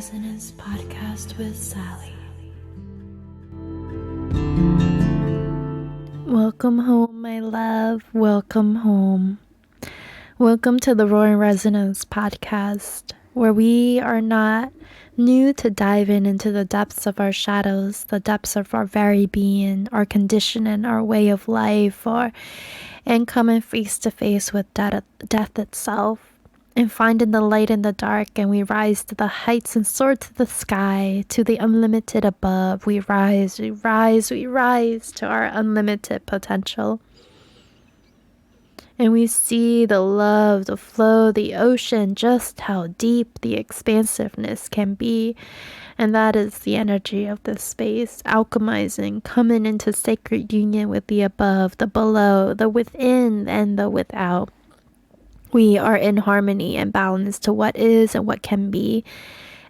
Resonance podcast with Sally. Welcome home, my love. Welcome home. Welcome to the Roaring Resonance podcast, where we are not new to diving into the depths of our shadows, the depths of our very being, our condition and our way of life, and coming face to face with death itself, and finding the light in the dark, and we rise to the heights and soar to the sky, to the unlimited above. We rise to our unlimited potential. And we see the love, the flow, the ocean, just how deep the expansiveness can be. And that is the energy of this space, alchemizing, coming into sacred union with the above, the below, the within, and the without. We are in harmony and balance to what is and what can be.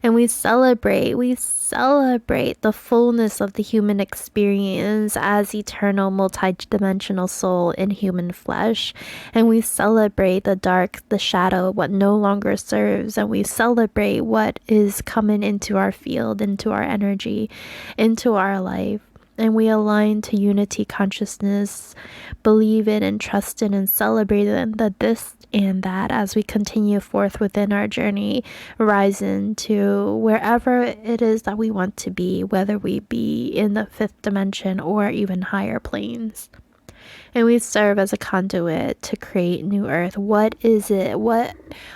And we celebrate the fullness of the human experience as eternal multidimensional soul in human flesh. And we celebrate the dark, the shadow, what no longer serves. And we celebrate what is coming into our field, into our energy, into our life. And we align to unity consciousness, believe in and trust in and celebrate the this and that as we continue forth within our journey, rising to wherever it is that we want to be, whether we be in the fifth dimension or even higher planes. And we serve as a conduit to create new earth. What is it? What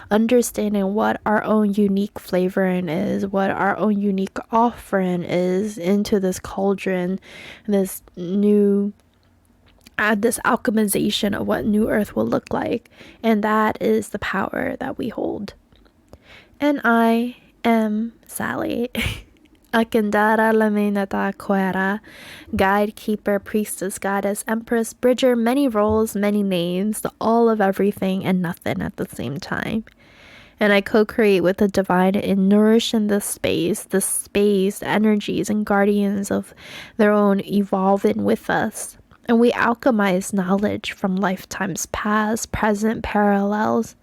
understanding what our own unique flavoring is, what our own unique offering is into this cauldron, this new this alchemization of what new earth will look like. And that is the power that we hold. And I am Sally. Akindara Laminata Koera, guide, keeper, priestess, goddess, empress, bridger, many roles, many names, the all of everything and nothing at the same time. And I co-create with the divine in nourishing the space, energies and guardians of their own evolving with us. And we alchemize knowledge from lifetimes past, present, parallels,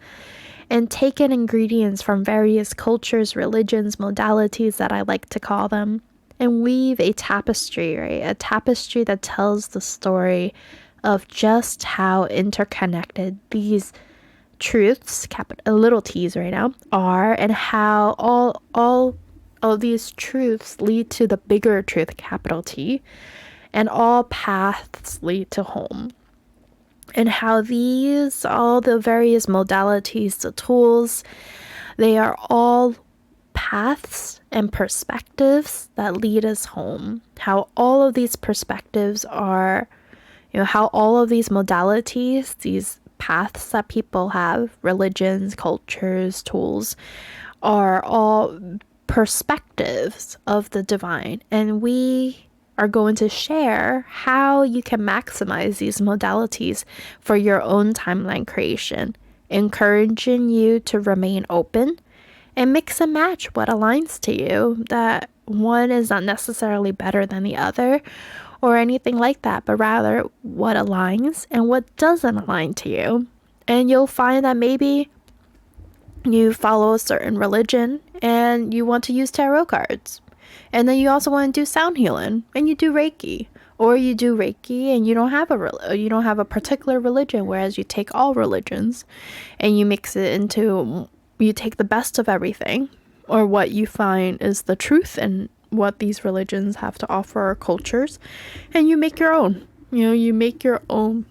and take in ingredients from various cultures, religions, modalities that I like to call them, and weave a tapestry, right? A tapestry that tells the story of just how interconnected these truths, little t's right now, are, and how all of these truths lead to the bigger truth, capital T, and all paths lead to home. And how all the various modalities, the tools, they are all paths and perspectives that lead us home. How all of these perspectives are, how all of these modalities, these paths that people have, religions, cultures, tools, are all perspectives of the divine. And we are going to share how you can maximize these modalities for your own timeline creation, encouraging you to remain open and mix and match what aligns to you, that one is not necessarily better than the other or anything like that, but rather what aligns and what doesn't align to you. And you'll find that maybe you follow a certain religion and you want to use tarot cards. And then you also want to do sound healing, and you do Reiki, or you do Reiki and you don't have a particular religion, whereas you take all religions and you mix it into, you take the best of everything, or what you find is the truth and what these religions have to offer, or cultures, and you make your own. You make your own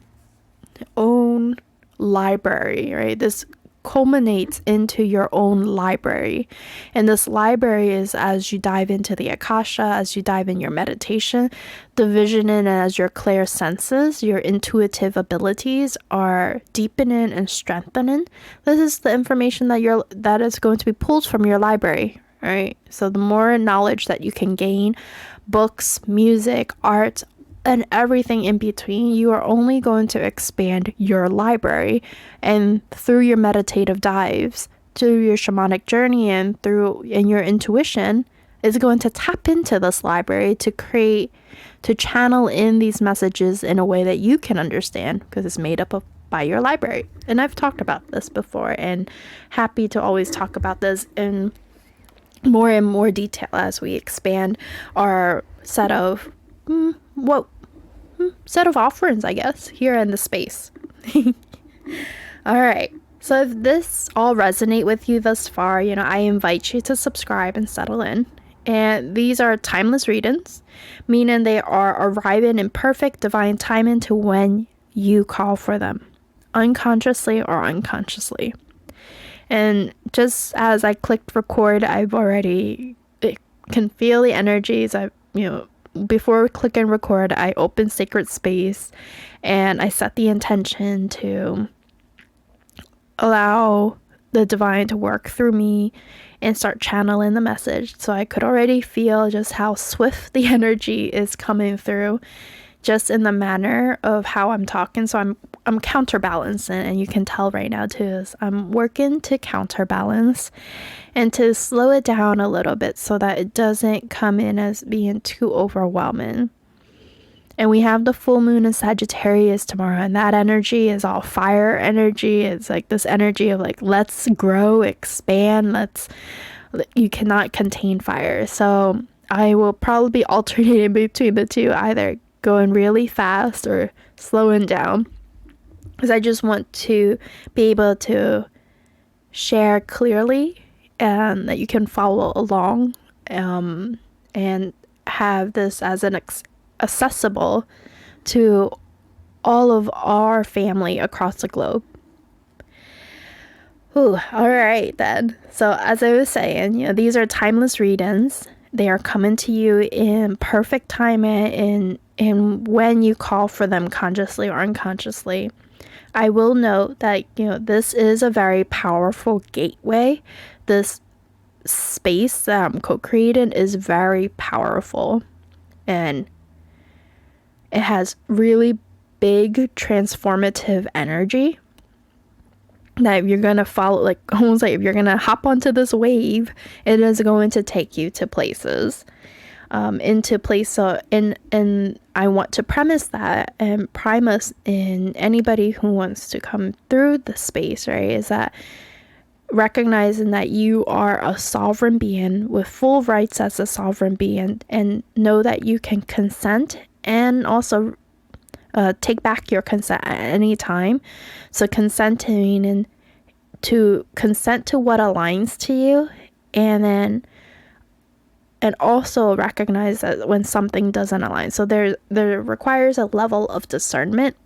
library, right? This culminates into your own library. And this library is, as you dive into the Akasha, as you dive in your meditation, the visioning, as your clear senses, your intuitive abilities are deepening and strengthening. This is the information that is going to be pulled from your library, right? So the more knowledge that you can gain, books, music, art, and everything in between, you are only going to expand your library. And through your meditative dives, through your shamanic journey, and your intuition is going to tap into this library to channel in these messages in a way that you can understand, because it's made up by your library. And I've talked about this before, and happy to always talk about this in more and more detail as we expand our set of set of offerings, I guess, here in the space. All right. So if this all resonate with you thus far, I invite you to subscribe and settle in. And these are timeless readings, meaning they are arriving in perfect divine timing to when you call for them, unconsciously or unconsciously. And just as I clicked record, can feel the energies. Before clicking record, I opened sacred space and I set the intention to allow the divine to work through me and start channeling the message. So I could already feel just how swift the energy is coming through, just in the manner of how I'm talking. So I'm counterbalancing, and you can tell right now too, is I'm working to counterbalance and to slow it down a little bit so that it doesn't come in as being too overwhelming. And we have the full moon in Sagittarius tomorrow, and that energy is all fire energy. It's like this energy of like, let's grow, expand, you cannot contain fire. So I will probably be alternating between the two, either going really fast or slowing down, because I just want to be able to share clearly and that you can follow along, and have this as an accessible to all of our family across the globe. Ooh, all right then. So as I was saying, these are timeless readings. They are coming to you in perfect timing in when you call for them, consciously or unconsciously. I will note that, this is a very powerful gateway. This space that I'm co-creating is very powerful, and it has really big transformative energy that if you're going to follow, like almost like if you're going to hop onto this wave, it is going to take you to places, into place. So, and I want to premise that and prime us in anybody who wants to come through the space, right, is that recognizing that you are a sovereign being with full rights as a sovereign being, and know that you can consent and also take back your consent at any time. So consenting to consent to what aligns to you, and also recognize that when something doesn't align. So there requires a level of discernment,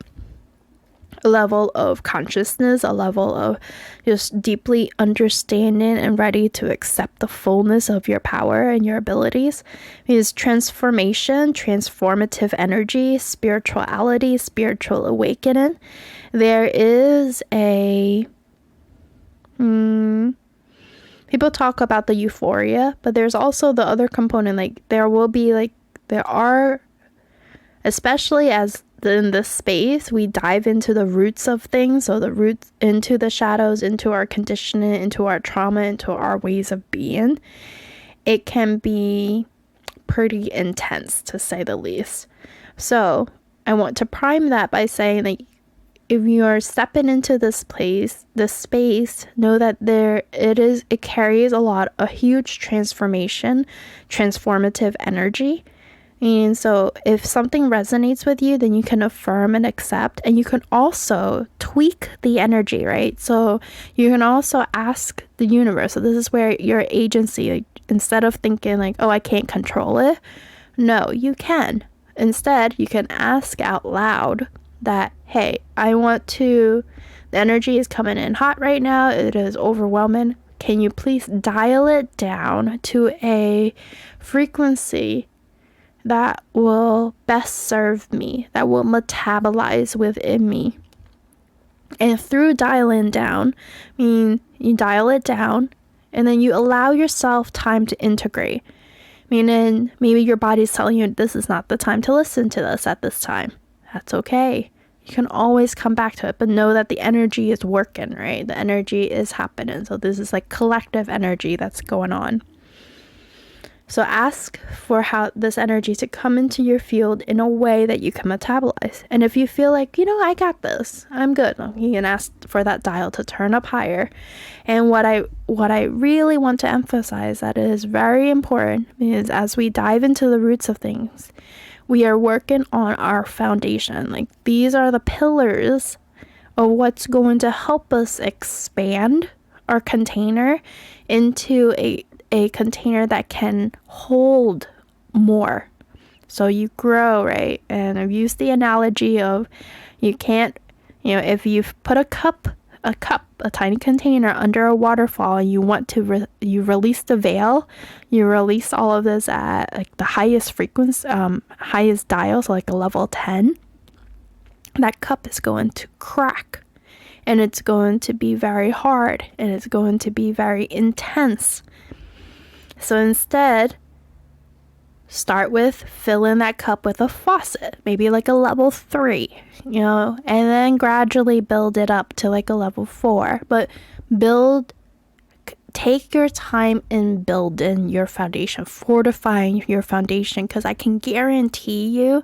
a level of consciousness, a level of just deeply understanding and ready to accept the fullness of your power and your abilities. Because transformation, transformative energy, spirituality, spiritual awakening, there is people talk about the euphoria, but there's also the other component. Like there are, especially as in this space, we dive into the roots of things. So the roots into the shadows, into our conditioning, into our trauma, into our ways of being. It can be pretty intense, to say the least. So I want to prime that by saying that if you are stepping into this space, know that it carries a huge transformative energy. And so if something resonates with you, then you can affirm and accept, and you can also tweak the energy, right? So you can also ask the universe. So this is where your agency, like, instead of thinking like, oh, I can't control it. No, you can. Instead, you can ask out loud that, hey, the energy is coming in hot right now. It is overwhelming. Can you please dial it down to a frequency that will best serve me, that will metabolize within me? And through dialing down, you dial it down, and then you allow yourself time to integrate. Meaning, maybe your body's telling you this is not the time to listen to this at this time. That's okay. You can always come back to it, but know that the energy is working, right? The energy is happening. So this is like collective energy that's going on. So ask for how this energy to come into your field in a way that you can metabolize. And if you feel like, I got this, I'm good, you can ask for that dial to turn up higher. And what I really want to emphasize that is very important is as we dive into the roots of things, we are working on our foundation. Like, these are the pillars of what's going to help us expand our container into a container that can hold more. So you grow, right? And I've used the analogy of you can't, if you've put a tiny container under a waterfall, and you want to you release the veil, you release all of this at like the highest frequency, highest dial, so like a level 10, that cup is going to crack, and it's going to be very hard, and it's going to be very intense. So instead, start with filling that cup with a faucet, maybe like a level 3, and then gradually build it up to like a level 4. But take your time in building your foundation, fortifying your foundation, because I can guarantee you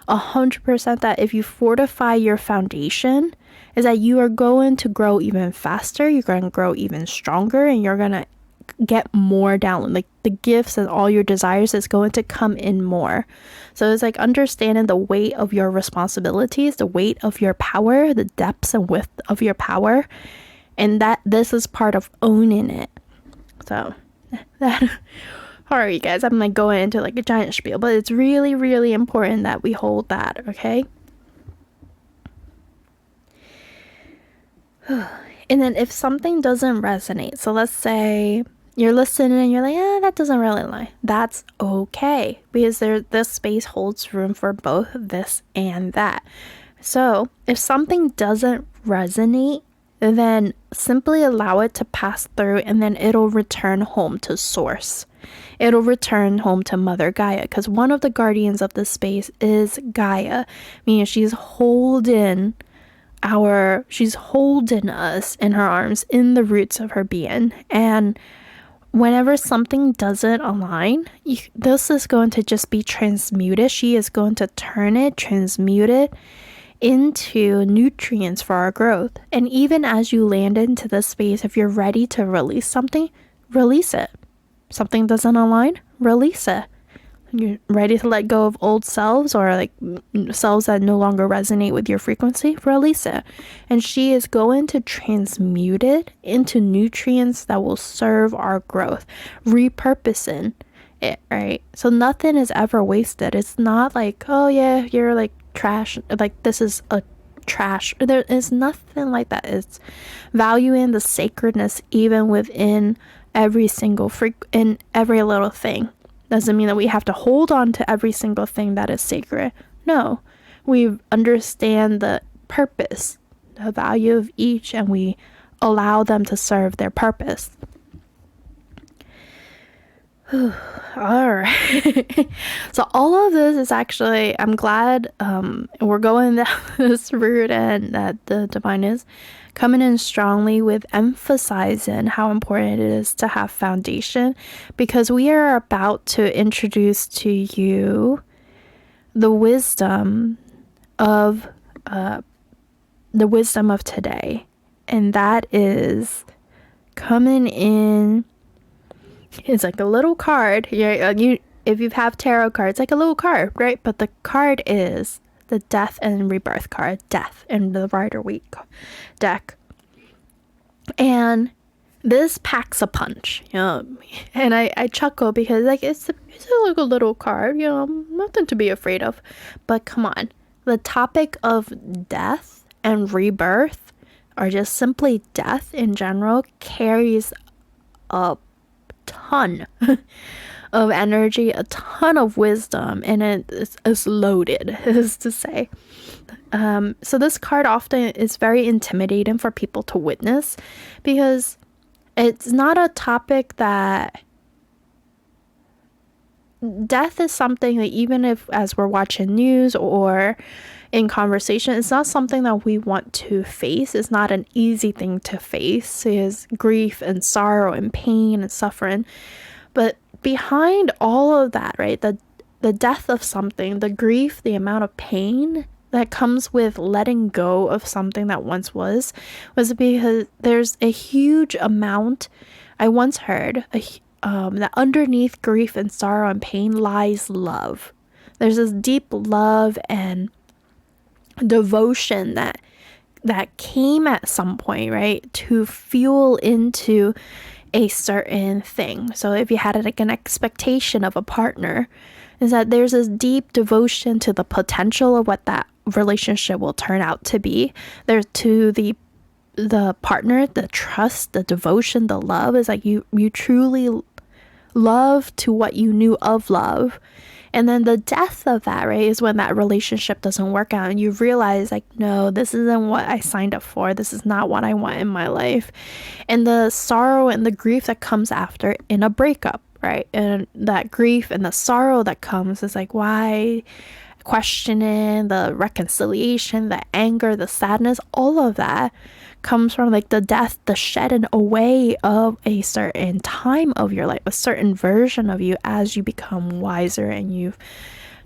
100% that if you fortify your foundation, is that you are going to grow even faster, you're going to grow even stronger, and you're going to get more down, like the gifts and all your desires is going to come in more. So it's like understanding the weight of your responsibilities, the weight of your power, the depths and width of your power, and that this is part of owning it. So that, all right, you guys, I'm like going into like a giant spiel, but it's really, really important that we hold that, okay? And then if something doesn't resonate, so let's say you're listening and you're like, that doesn't really lie. That's okay, because this space holds room for both this and that. So if something doesn't resonate, then simply allow it to pass through, and then it'll return home to source. It'll return home to Mother Gaia, because one of the guardians of this space is Gaia, meaning she's holding us in her arms, in the roots of her being. And whenever something doesn't align, this is going to just be transmuted. She is going to transmute it into nutrients for our growth. And even as you land into this space, if you're ready to release something, release it. Something doesn't align, release it. You're ready to let go of old selves, or like selves that no longer resonate with your frequency, release it. And she is going to transmute it into nutrients that will serve our growth, repurposing it, right? So nothing is ever wasted. It's not like, oh yeah, you're like trash, like this is a trash. There is nothing like that. It's valuing the sacredness even within every single in every little thing. Doesn't mean that we have to hold on to every single thing that is sacred. No, we understand the purpose, the value of each, and we allow them to serve their purpose. All right. So all of this is actually, I'm glad we're going down this route, and that the divine is coming in strongly with emphasizing how important it is to have foundation, because we are about to introduce to you the wisdom of today, and that is coming in. It's like a little card. If you have tarot cards, like a little card, right? But the card is the Death and Rebirth card, Death and the Rider-Waite deck. And this packs a punch, and I chuckle because like it's like a little card, nothing to be afraid of. But come on, the topic of death and rebirth, or just simply death in general, carries a ton of energy, a ton of wisdom, and it's loaded, is to say. So this card often is very intimidating for people to witness, because it's not a topic that death is something that, even if as we're watching news or in conversation, it's not something that we want to face. It's not an easy thing to face. It's grief and sorrow and pain and suffering. But behind all of that, right, the death of something, the grief, the amount of pain that comes with letting go of something that once was because there's a huge amount. I once heard that underneath grief and sorrow and pain lies love. There's this deep love and devotion that came at some point, right, to fuel into a certain thing. So if you had like an expectation of a partner, is that there's this deep devotion to the potential of what that relationship will turn out to be. There's to the partner, the trust, the devotion, the love is like you truly love to what you knew of love. And then the death of that, right, is when that relationship doesn't work out and you realize like, no, this isn't what I signed up for. This is not what I want in my life. And the sorrow and the grief that comes after in a breakup, right? And that grief and the sorrow that comes is like, why? Questioning, the reconciliation, the anger, the sadness, all of that comes from like the death, the shedding away of a certain time of your life, a certain version of you as you become wiser and you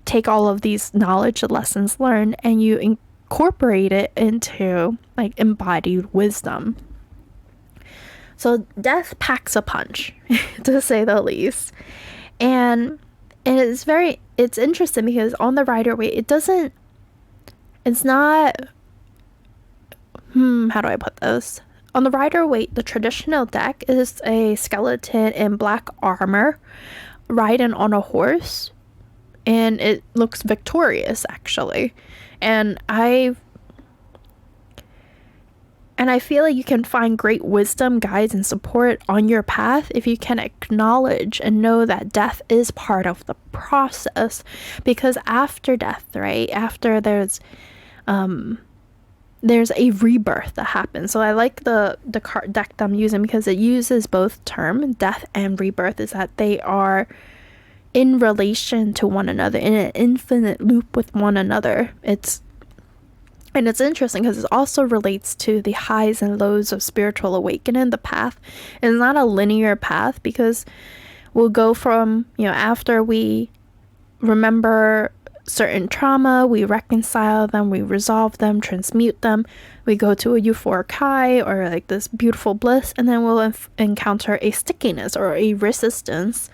take all of these knowledge, the lessons learned, and you incorporate it into like embodied wisdom. So death packs a punch, to say the least. And it's interesting because on the Rider-Waite, it's not, how do I put this? On the Rider-Waite, the traditional deck is a skeleton in black armor riding on a horse, and it looks victorious actually. And I feel like you can find great wisdom, guides, and support on your path if you can acknowledge and know that death is part of the process. Because after death, right, after there's a rebirth that happens. So I like the card deck that I'm using because it uses both term, death and rebirth, is that they are in relation to one another, in an infinite loop with one another. It's interesting because it also relates to the highs and lows of spiritual awakening. The path is not a linear path because we'll go from, after we remember certain trauma, we reconcile them, we resolve them, transmute them, we go to a euphoric high or like this beautiful bliss, and then we'll encounter a stickiness or a resistance,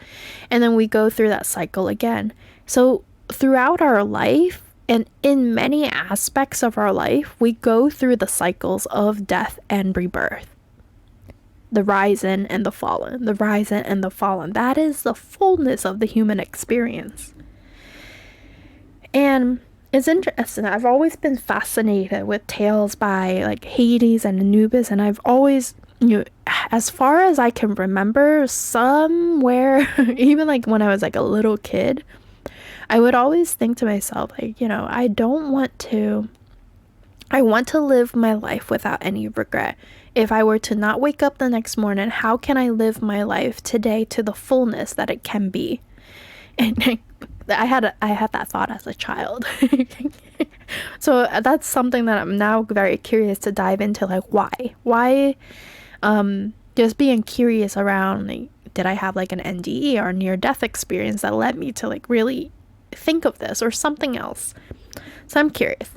and then we go through that cycle again. So throughout our life, and in many aspects of our life, we go through the cycles of death and rebirth. The rising and the fallen, the rising and the fallen. That is the fullness of the human experience. And it's interesting. I've always been fascinated with tales by like Hades and Anubis, and I've always, as far as I can remember, somewhere, even like when I was like a little kid, I would always think to myself, like, I want to live my life without any regret. If I were to not wake up the next morning, how can I live my life today to the fullness that it can be? And I had that thought as a child. So that's something that I'm now very curious to dive into, like why just being curious around, like, did I have like an NDE or near death experience that led me to like really think of this or something else. So I'm curious.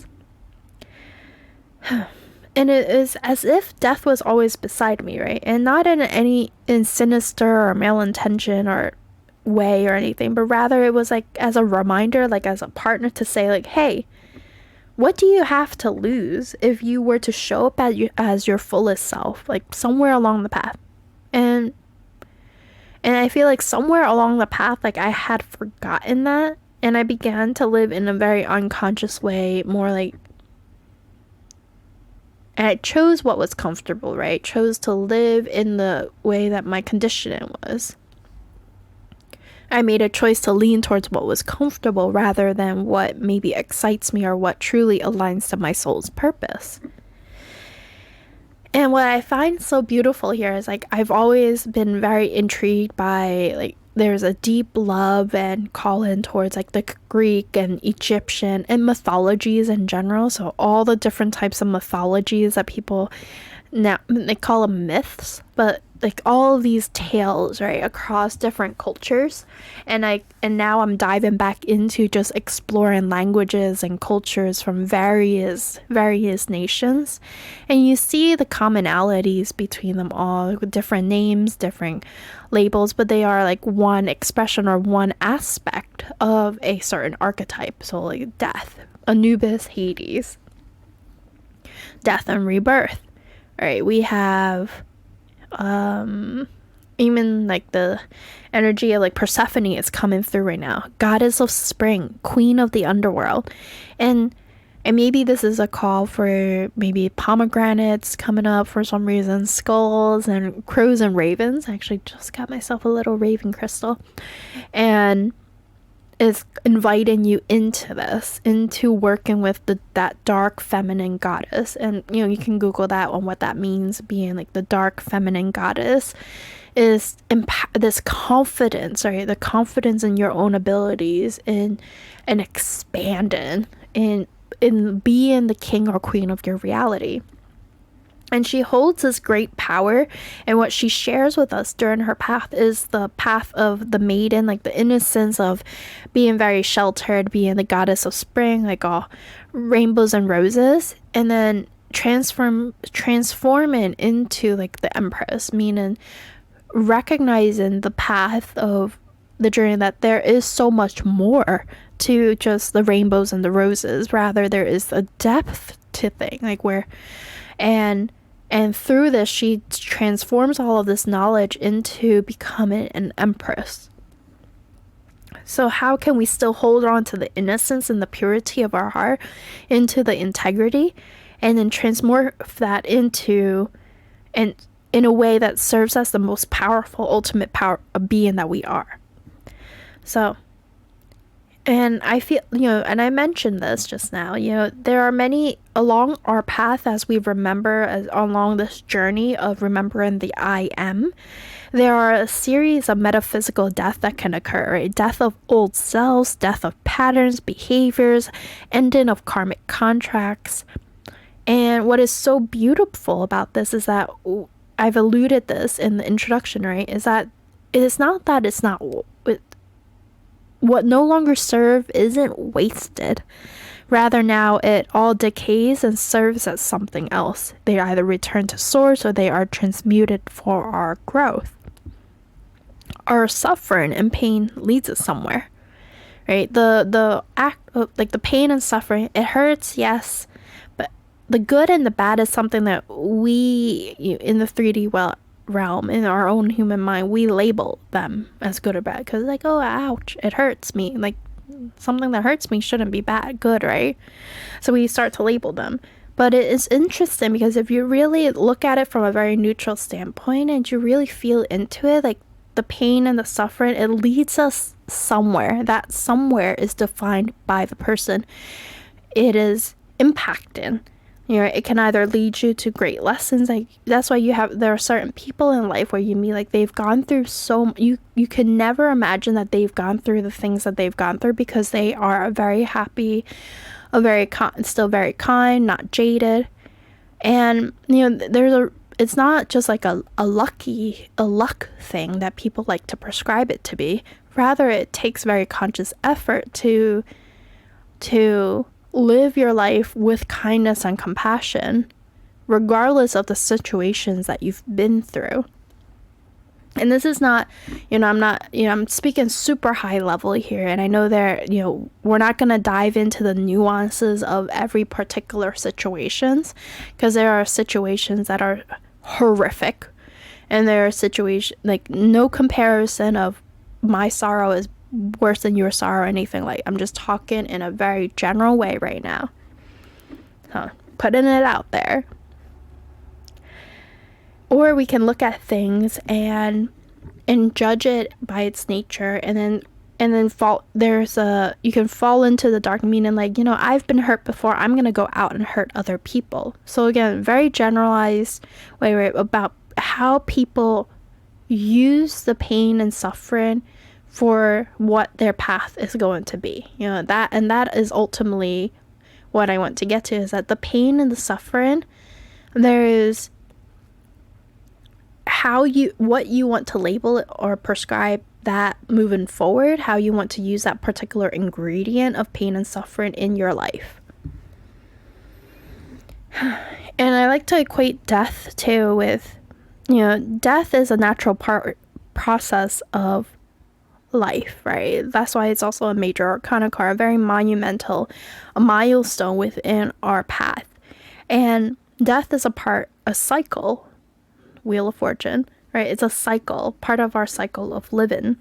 And it is as if death was always beside me, right? And not in sinister or malintention or way or anything, but rather it was like as a reminder, like as a partner to say like, hey, what do you have to lose if you were to show up as your fullest self, like somewhere along the path? And I feel like somewhere along the path, like I had forgotten that, and I began to live in a very unconscious way, more like, and I chose what was comfortable, right? Chose to live in the way that my conditioning was. I made a choice to lean towards what was comfortable rather than what maybe excites me or what truly aligns to my soul's purpose. And what I find so beautiful here is like I've always been very intrigued by like there's a deep love and call in towards like the Greek and Egyptian and mythologies in general. So all the different types of mythologies that people now, they call them myths, but like all of these tales, right, across different cultures. And now I'm diving back into just exploring languages and cultures from various nations, and you see the commonalities between them all, different names, different labels, but they are like one expression or one aspect of a certain archetype. So like death, Anubis, Hades, death and rebirth. All right, we have even like the energy of like Persephone is coming through right now, goddess of spring, queen of the underworld. And maybe this is a call for maybe pomegranates coming up for some reason, skulls and crows and ravens. I actually just got myself a little raven crystal, and is inviting you into this, into working with that dark feminine goddess. And you can Google that on what that means, being like the dark feminine goddess is this confidence, right? The confidence in your own abilities, and expanding in being the king or queen of your reality. And she holds this great power, and what she shares with us during her path is the path of the maiden, like the innocence of being very sheltered, being the goddess of spring, like all rainbows and roses, and then transforming into like the empress, meaning recognizing the path of the journey, that there is so much more to just the rainbows and the roses. Rather, there is a depth to thing, like where and through this she transforms all of this knowledge into becoming an empress. So how can we still hold on to the innocence and the purity of our heart, into the integrity, and then transmorph that into, and in a way that serves as the most powerful, ultimate power of being that we are? So, and I feel, and I mentioned this just now, there are many along our path as we remember, along this journey of remembering the I am. There are a series of metaphysical death that can occur, right? Death of old selves, death of patterns, behaviors, ending of karmic contracts. And what is so beautiful about this is that, I've alluded this in the introduction, right, is that it's not what no longer serve isn't wasted. Rather, now it all decays and serves as something else. They either return to source or they are transmuted for our growth. Our suffering and pain leads us somewhere, right? The act of, like, the pain and suffering, it hurts, yes, but the good and the bad is something that we, in the 3D realm, in our own human mind, we label them as good or bad, because like, oh, ouch, it hurts me. Like, something that hurts me shouldn't be bad, good, right? So we start to label them. But it is interesting, because if you really look at it from a very neutral standpoint and you really feel into it, like the pain and the suffering, it leads us somewhere. That somewhere is defined by the person it is impacting. It can either lead you to great lessons. Like, that's why there are certain people in life where you meet, like, they've gone through you can never imagine that they've gone through the things that they've gone through, because they are very happy, still very kind, not jaded. And it's not just like a luck thing that people like to prescribe it to be. Rather, it takes very conscious effort to live your life with kindness and compassion, regardless of the situations that you've been through. And this is not, I'm speaking super high level here. And I know we're not going to dive into the nuances of every particular situations, because there are situations that are horrific. And there are situations, like, no comparison of my sorrow is worse than your sorrow or anything. Like, I'm just talking in a very general way right now, putting it out there. Or we can look at things and judge it by its nature, and then you can fall into the dark, meaning like, I've been hurt before, I'm gonna go out and hurt other people. So again, very generalized way about how people use the pain and suffering for what their path is going to be. That is ultimately what I want to get to, is that the pain and the suffering, there is what you want to label it or prescribe that moving forward, how you want to use that particular ingredient of pain and suffering in your life. And I like to equate death too with, death is a natural process of life, right? That's why it's also a major arcana card, a very monumental, a milestone within our path. And death is a cycle, Wheel of Fortune, right? It's a cycle, part of our cycle of living.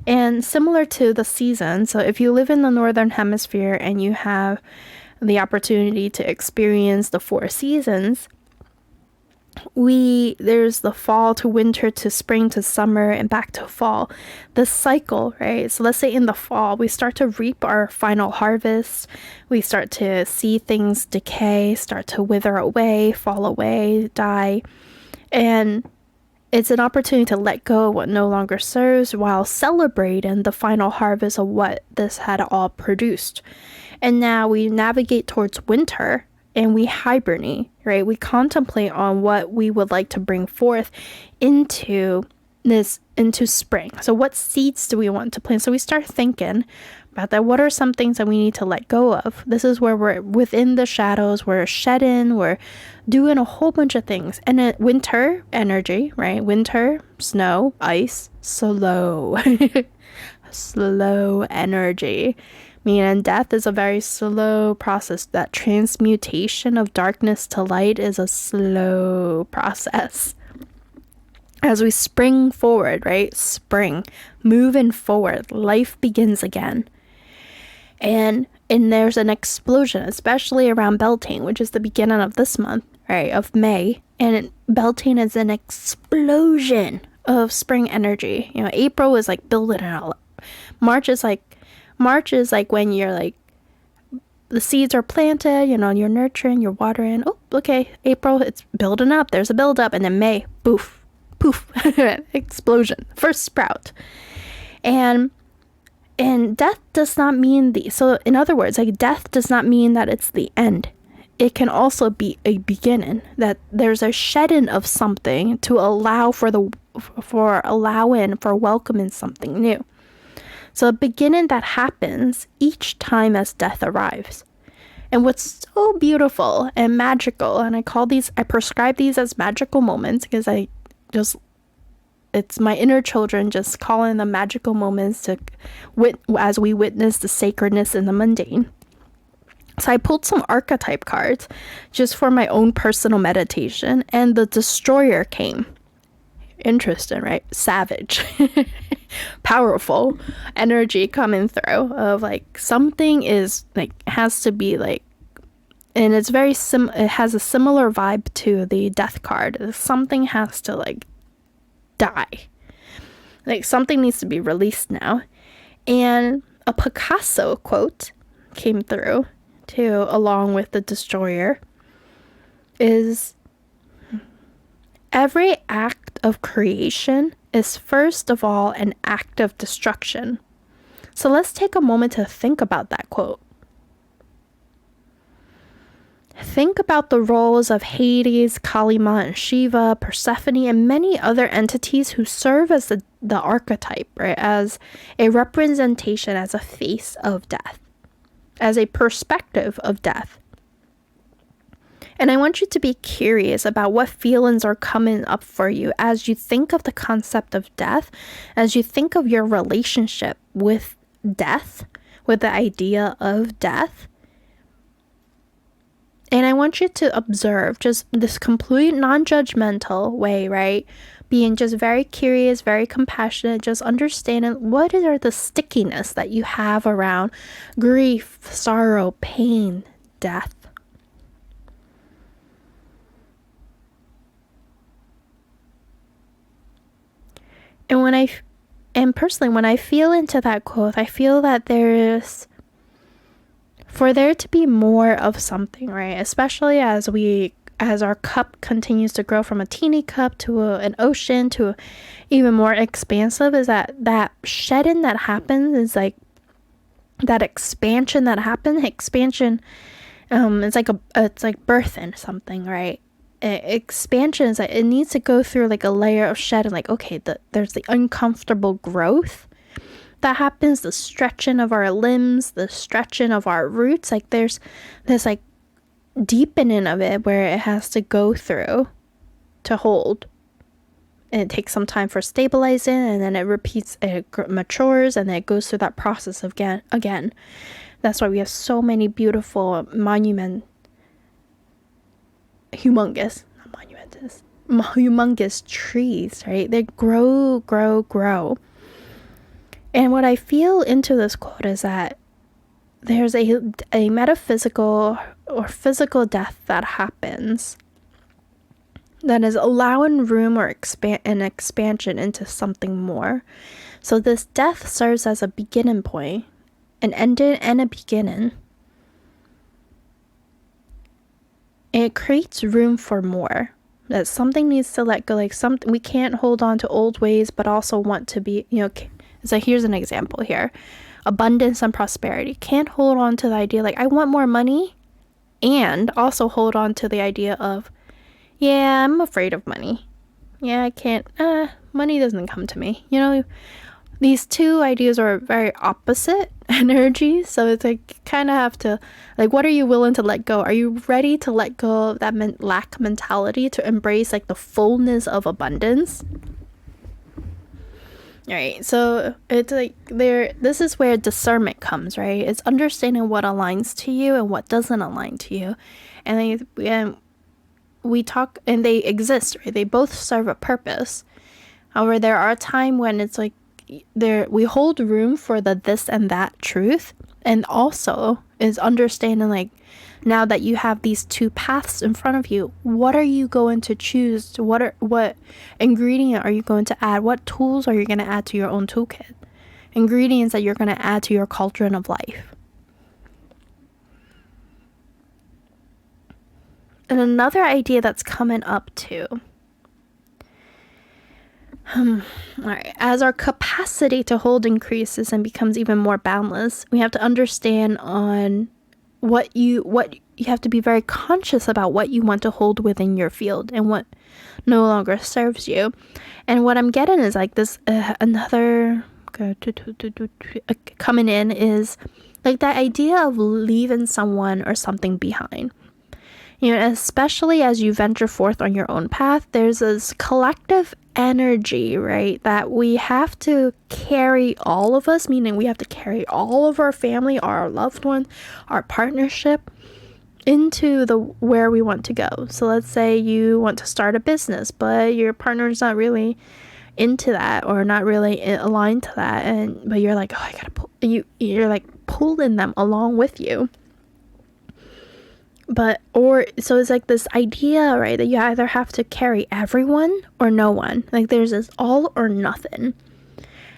And similar to the season, so if you live in the Northern Hemisphere and you have the opportunity to experience the 4 seasons, there's the fall to winter to spring to summer and back to fall. The cycle, right? So let's say in the fall, we start to reap our final harvest. We start to see things decay, start to wither away, fall away, die. And it's an opportunity to let go of what no longer serves while celebrating the final harvest of what this had all produced. And now we navigate towards winter and we hibernate, right? We contemplate on what we would like to bring forth into spring. So what seeds do we want to plant? So we start thinking about that. What are some things that we need to let go of? This is where we're within the shadows, we're shedding, we're doing a whole bunch of things. And winter energy, right? Winter, snow, ice, slow. Slow energy. Meaning death is a very slow process. That transmutation of darkness to light is a slow process. As we spring forward, right? Spring, moving forward, life begins again. And there's an explosion, especially around Beltane, which is the beginning of this month, right? Of May. And Beltane is an explosion of spring energy. April is like building it all up. March is like when you're like, the seeds are planted, you're nurturing, you're watering. Oh, okay, April, it's building up. There's a build up. And then May, poof, explosion, first sprout. And death does not mean so in other words, like death does not mean that it's the end. It can also be a beginning, that there's a shedding of something to allow for welcoming something new. So a beginning that happens each time as death arrives. And what's so beautiful and magical, and I prescribe these as magical moments because it's my inner children just calling them magical moments as we witness the sacredness in the mundane. So I pulled some archetype cards just for my own personal meditation, and the Destroyer came. Interesting, right? Savage. Powerful energy coming through of like something is like has to be like, and it's very it has a similar vibe to the death card. Something has to like die. Like something needs to be released now. And a Picasso quote came through too, along with the Destroyer, is every act of creation is first of all an act of destruction. So let's take a moment to think about that quote. Think about the roles of Hades, Kalima, and Shiva, Persephone, and many other entities who serve as the archetype, right? As a representation, as a face of death, as a perspective of death. And I want you to be curious about what feelings are coming up for you as you think of the concept of death, as you think of your relationship with death, with the idea of death. And I want you to observe just this complete non-judgmental way, right? Being just very curious, very compassionate, just understanding what are the stickiness that you have around grief, sorrow, pain, death. And personally, when I feel into that quote, I feel that for there to be more of something, right? Especially as our cup continues to grow from a teeny cup to an ocean to even more expansive, is that shedding that happens is like that expansion that happens. It's like birthing something, right? expansion is like it needs to go through like a layer of shed, and like, okay, there's the uncomfortable growth that happens, the stretching of our limbs, the stretching of our roots. Like there's this like deepening of it where it has to go through to hold, and it takes some time for stabilizing, and then it repeats, it matures, and then it goes through that process again. That's why we have so many beautiful humongous trees, right? They grow. And what I feel into this quote is that there's a metaphysical or physical death that happens that is allowing room or an expansion into something more. So this death serves as a beginning point, an ending and a beginning. And it creates room for more. That something needs to let go. Like something, we can't hold on to old ways, but also want to be, so here's an example here. Abundance and prosperity. Can't hold on to the idea like I want more money, and also hold on to the idea of, yeah, I'm afraid of money. Yeah, I can't, money doesn't come to me. These two ideas are very opposite energies. So it's like, kind of have to, like, what are you willing to let go? Are you ready to let go of that lack mentality to embrace like the fullness of abundance? All right, so it's like this is where discernment comes, right? It's understanding what aligns to you and what doesn't align to you. And we talk, and they exist, right? They both serve a purpose. However, there are times when it's like we hold room for the this and that truth, and also is understanding like, now that you have these two paths in front of you, what are you going to choose? What ingredient are you going to add? What tools are you going to add to your own toolkit? Ingredients that you're going to add to your cauldron of life. And another idea that's coming up too. All right. As our capacity to hold increases and becomes even more boundless, we have to understand on what you have to be very conscious about what you want to hold within your field and what no longer serves you. And what I'm getting is like this another coming in is like that idea of leaving someone or something behind. Especially as you venture forth on your own path, there's this collective energy, right? That we have to carry, all of us, meaning we have to carry all of our family, our loved one, our partnership into where we want to go. So let's say you want to start a business, but your partner's not really into that or not really aligned to that, but you're like, oh, I gotta pull you're like pulling them along with you. So it's like this idea, right, that you either have to carry everyone or no one. Like there's this all or nothing.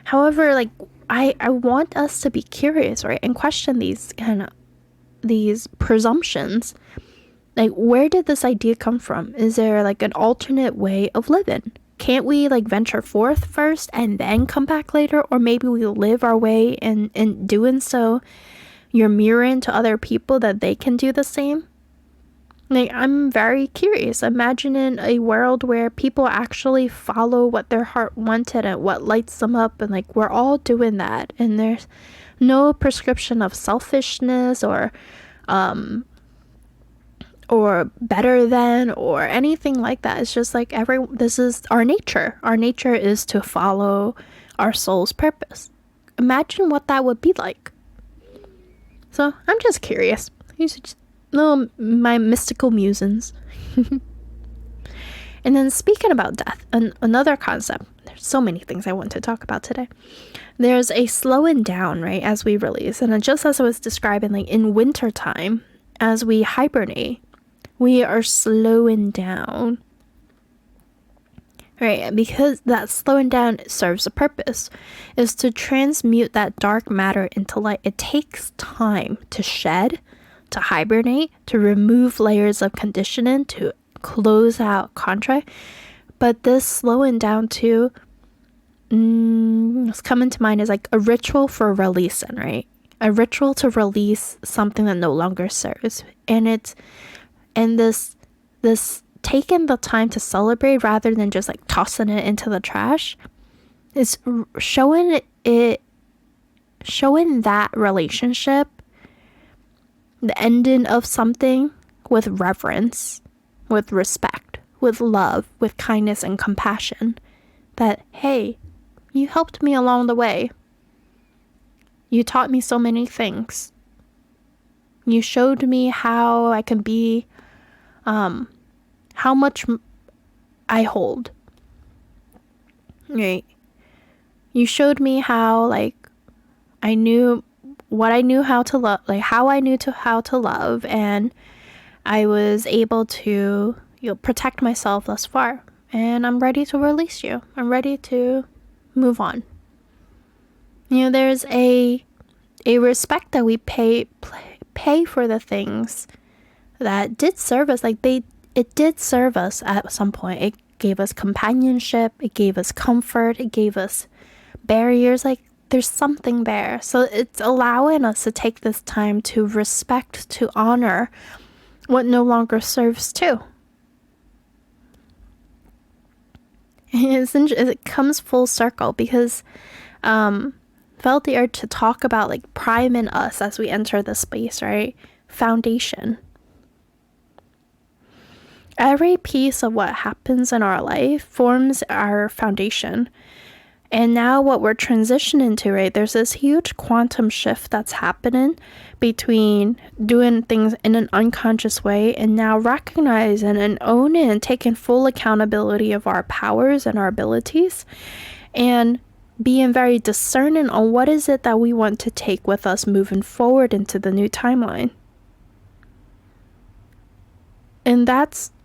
However, like I want us to be curious, right, and question these presumptions. Like, where did this idea come from? Is there like an alternate way of living? Can't we like venture forth first and then come back later? Or maybe we live our way, and in doing so, you're mirroring to other people that they can do the same. Like, I'm very curious, imagining a world where people actually follow what their heart wanted and what lights them up, and like we're all doing that, and there's no prescription of selfishness or better than or anything like that. It's just like this is our nature. Our nature is to follow our soul's purpose. Imagine what that would be like. So I'm just curious. My mystical musings. And then speaking about death, another concept, there's so many things I want to talk about today. There's a slowing down, right, as we release. And just as I was describing, like in wintertime, as we hibernate, we are slowing down. Right, because that slowing down serves a purpose, is to transmute that dark matter into light. It takes time to shed, to hibernate, to remove layers of conditioning, to close out contract. But this slowing down too, what's coming to mind is like a ritual for releasing, right? A ritual to release something that no longer serves. And this taken the time to celebrate rather than just like tossing it into the trash is showing that relationship, the ending of something, with reverence, with respect, with love, with kindness and compassion. That, hey, you helped me along the way. You taught me so many things. You showed me how I can be, how much I hold. Right? You showed me how, like, I knew what I knew how to love, like how I knew how to love, and I was able to, protect myself thus far. And I'm ready to release you. I'm ready to move on. There's a respect that we pay for the things that did serve us. Like it did serve us at some point. It gave us companionship. It gave us comfort. It gave us barriers. Like there's something there. So it's allowing us to take this time to respect, to honor what no longer serves too. It comes full circle because felt the urge to talk about like prime in us as we enter the space, right? Foundation. Every piece of what happens in our life forms our foundation. And now what we're transitioning to, right? There's this huge quantum shift that's happening between doing things in an unconscious way and now recognizing and owning and taking full accountability of our powers and our abilities, and being very discerning on what is it that we want to take with us moving forward into the new timeline.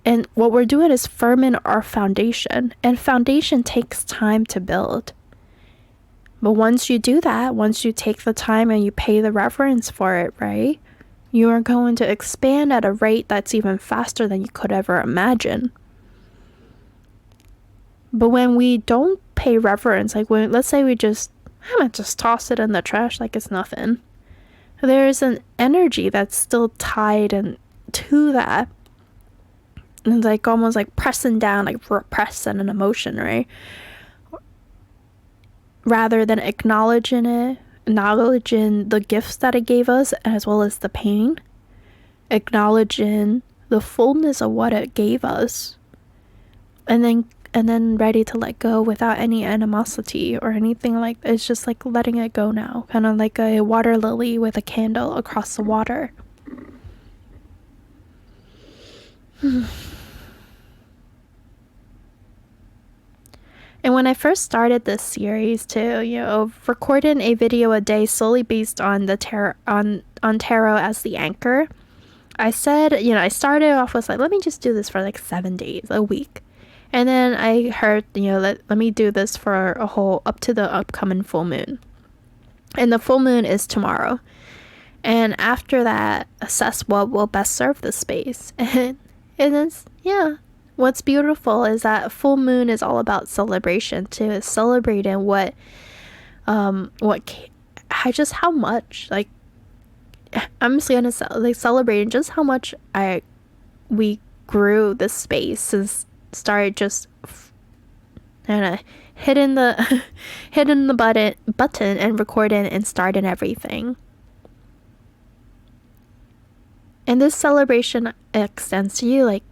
And what we're doing is firming our foundation, and foundation takes time to build. But once you do that, once you take the time and you pay the reverence for it, right, you are going to expand at a rate that's even faster than you could ever imagine. But when we don't pay reverence, like let's say I'm gonna just toss it in the trash like it's nothing. There's an energy that's still tied to that. And it's like almost like pressing down, like repressing an emotion, right? Rather than acknowledging the gifts that it gave us, as well as the pain, acknowledging the fullness of what it gave us, and then ready to let go without any animosity or anything like that. It's just like letting it go now, kind of like a water lily with a candle across the water. And when I first started this series too, recording a video a day solely based on the tarot as the anchor, I said, I started off with like, let me just do this for like 7 days, a week. And then I heard, let me do this for a whole, up to the upcoming full moon. And the full moon is tomorrow. And after that, assess what will best serve the space. And it's, what's beautiful is that full moon is all about celebration too. It's celebrating just how much, like, I'm just gonna celebrating just how much we grew this space since started just hitting the button and recording and starting everything. And this celebration extends to you. Like,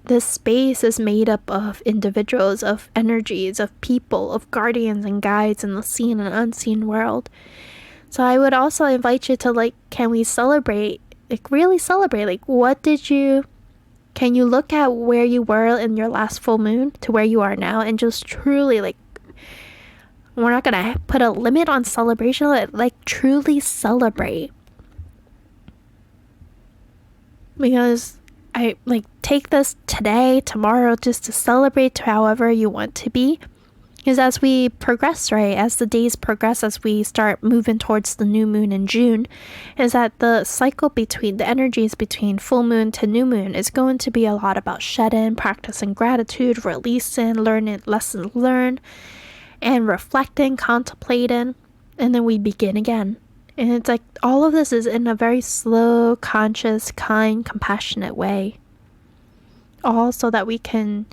this space is made up of individuals, of energies, of people, of guardians and guides in the seen and unseen world. So I would also invite you to, like, can we celebrate, like, really celebrate, like, can you look at where you were in your last full moon to where you are now, and just truly, like, we're not gonna put a limit on celebration, like truly celebrate. Because I take this today, tomorrow, just to celebrate to however you want to be. Because as we progress, right, as the days progress, as we start moving towards the new moon in June, is that the cycle between the energies between full moon to new moon is going to be a lot about shedding, practicing gratitude, releasing, learning lessons learned, and reflecting, contemplating, and then we begin again. And it's like all of this is in a very slow, conscious, kind, compassionate way. all so that we can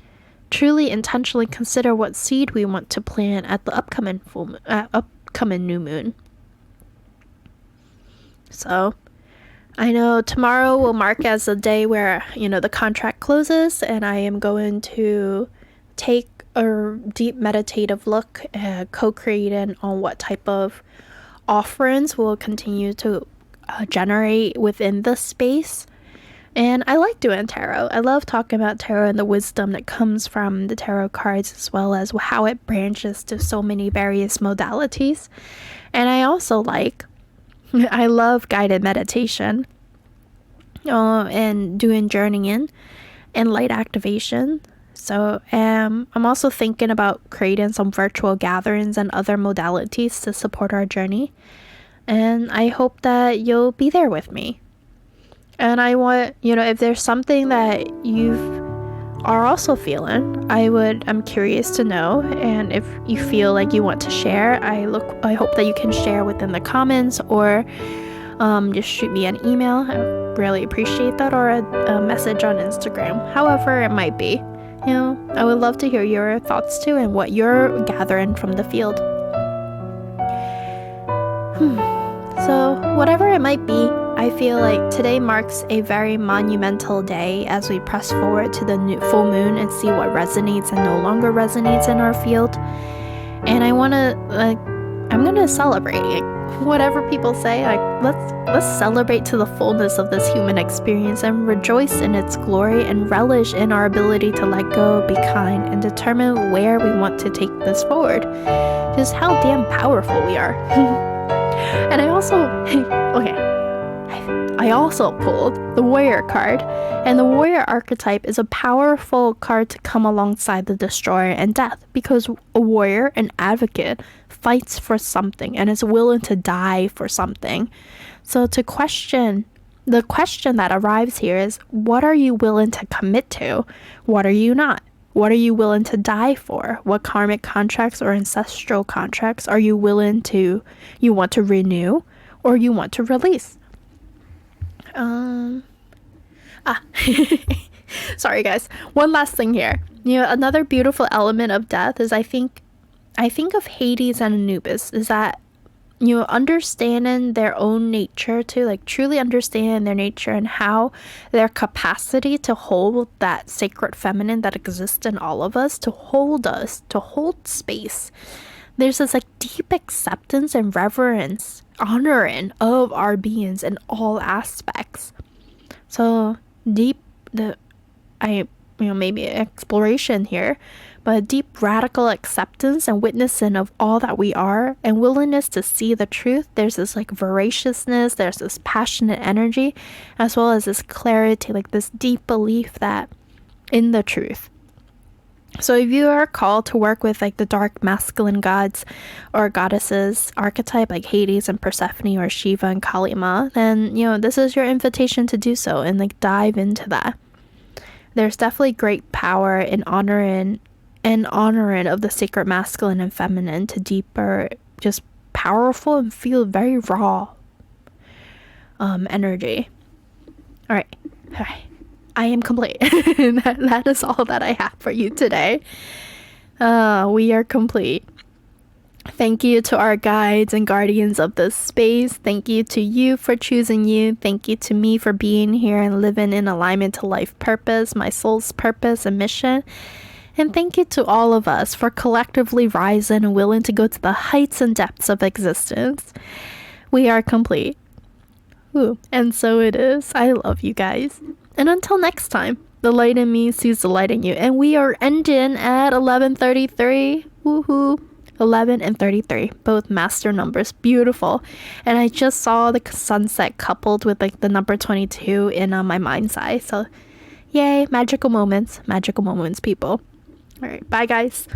truly intentionally consider what seed we want to plant at the upcoming new moon. So I know tomorrow will mark as a day where, the contract closes, and I am going to take a deep meditative look, co-creating on what type of offerings will continue to generate within this space. And I like doing tarot. I love talking about tarot and the wisdom that comes from the tarot cards, as well as how it branches to so many various modalities. And I love guided meditation, and doing journeying and light activation. So I'm also thinking about creating some virtual gatherings and other modalities to support our journey. And I hope that you'll be there with me. And I want, if there's something that you are also feeling, I'm curious to know. And if you feel like you want to share, I hope that you can share within the comments, or just shoot me an email. I really appreciate that, or a message on Instagram, however it might be. I would love to hear your thoughts too, and what you're gathering from the field. So whatever it might be, I feel like today marks a very monumental day as we press forward to the new full moon and see what resonates and no longer resonates in our field. And I'm gonna celebrate. Whatever people say, let's celebrate to the fullness of this human experience and rejoice in its glory and relish in our ability to let go, be kind, and determine where we want to take this forward. Just how damn powerful we are. And I also pulled the Warrior card, and the Warrior archetype is a powerful card to come alongside the Destroyer and Death, because a warrior, an advocate, fights for something and is willing to die for something. So the question that arrives here is, what are you willing to commit to? What are you not? What are you willing to die for? What karmic contracts or ancestral contracts are you want to renew, or you want to release? Sorry guys. One last thing here. Another beautiful element of death is I think of Hades and Anubis is that, understanding their own nature too, truly understanding their nature and how their capacity to hold that sacred feminine that exists in all of us, to hold space. There's this deep acceptance and reverence, honoring of our beings in all aspects. So deep, maybe exploration here, but deep radical acceptance and witnessing of all that we are, and willingness to see the truth. There's this voraciousness, there's this passionate energy, as well as this clarity, this deep belief that in the truth. So if you are called to work with the dark masculine gods or goddesses archetype, like Hades and Persephone, or Shiva and Kali Ma, then this is your invitation to do so and dive into that. There's definitely great power in honoring of the sacred masculine and feminine to deeper, just powerful and feel very raw energy. All right. I am complete. That is all that I have for you today. We are complete. Thank you to our guides and guardians of this space. Thank you to you for choosing you. Thank you to me for being here and living in alignment to life purpose, my soul's purpose and mission. And thank you to all of us for collectively rising and willing to go to the heights and depths of existence. We are complete. Ooh, and so it is. I love you guys. And until next time, the light in me sees the light in you. And we are ending at 11:33. Woohoo. 11 and 33, both master numbers. Beautiful. And I just saw the sunset coupled with the number 22 in my mind's eye. So yay, magical moments, people. All right, bye guys.